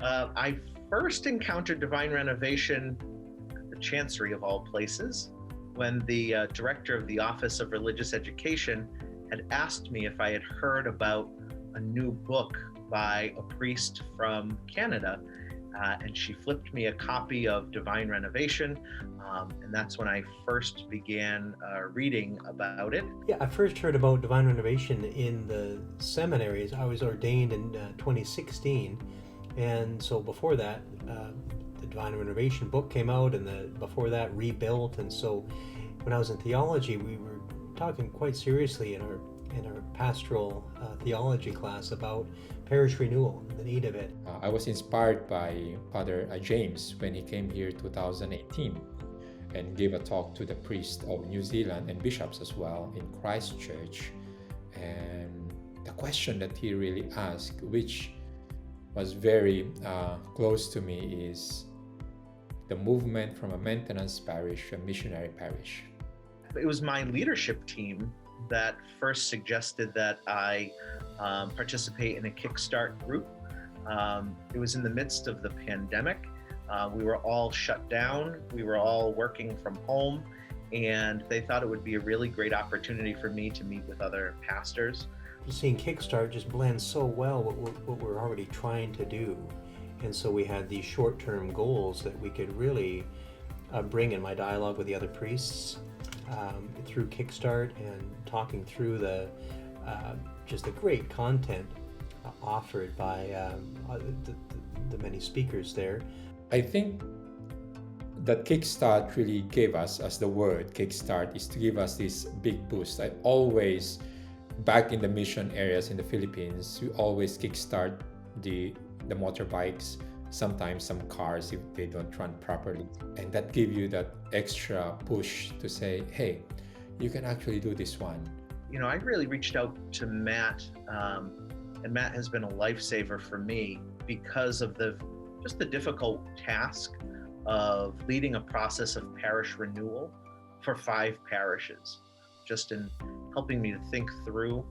I first encountered Divine Renovation at the Chancery of all places when the director of the Office of Religious Education had asked me if I had heard about a new book by a priest from Canada. And she flipped me a copy of Divine Renovation, and that's when I first began reading about it. Yeah, I first heard about Divine Renovation in the seminaries. I was ordained in 2016, and so before that, the Divine Renovation book came out, and before that, Rebuilt. And so when I was in theology, we were talking quite seriously in our pastoral theology class about parish renewal, the need of it. I was inspired by Father James when he came here 2018 and gave a talk to the priests of New Zealand and bishops as well in Christchurch. And the question that he really asked, which was very close to me, is the movement from a maintenance parish to a missionary parish. It was my leadership team that first suggested that I participate in a Kickstart group. It was in the midst of the pandemic. We were all shut down. We were all working from home, and they thought it would be a really great opportunity for me to meet with other pastors. Seeing Kickstart just blends so well what we're already trying to do. And so we had these short-term goals that we could really bring in my dialogue with the other priests through Kickstart, and talking through just the great content offered by the many speakers there. I think that Kickstart really gave us, as the word Kickstart is to give us this big boost. I always, back in the mission areas in the Philippines, we always kickstart the motorbikes, sometimes some cars if they don't run properly. And that give you that extra push to say, hey, you can actually do this one. You know, I really reached out to Matt, and Matt has been a lifesaver for me because of the difficult task of leading a process of parish renewal for 5 parishes, just in helping me to think through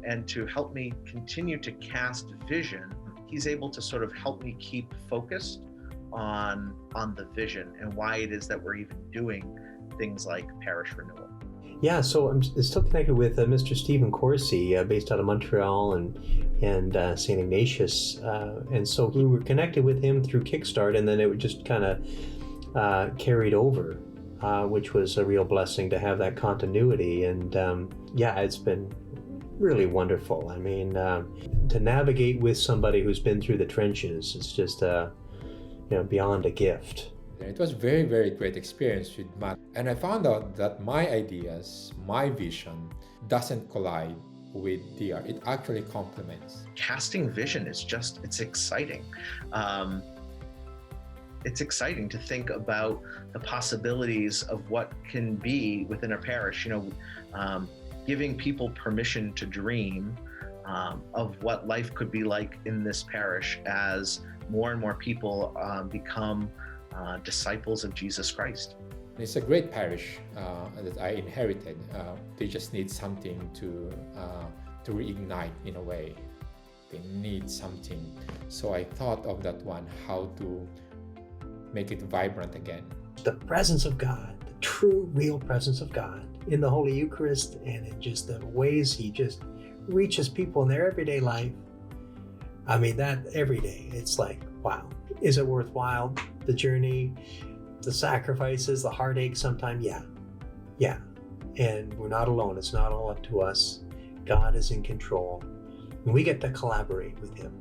and to help me continue to cast vision. He's able to sort of help me keep focused on the vision and why it is that we're even doing things like parish renewal. Yeah, so I'm still connected with Mr. Stephen Corsi, based out of Montreal and St. Ignatius, and so we were connected with him through Kickstart, and then it just kind of carried over, which was a real blessing to have that continuity. And yeah, it's been really wonderful. I mean, to navigate with somebody who's been through the trenches, it's just beyond a gift. It was very, very great experience with Matt. And I found out that my ideas, my vision, doesn't collide with DR. It actually complements. Casting vision is it's exciting. It's exciting to think about the possibilities of what can be within a parish, giving people permission to dream of what life could be like in this parish as more and more people become disciples of Jesus Christ. It's a great parish that I inherited. They just need something to reignite in a way. They need something. So I thought of that one, how to make it vibrant again. The presence of God, the true, real presence of God in the Holy Eucharist, and in just the ways He just reaches people in their everyday life. I mean, that every day, it's like, wow, is it worthwhile? The journey, the sacrifices, the heartache sometimes, yeah. And we're not alone. It's not all up to us. God is in control. And we get to collaborate with Him.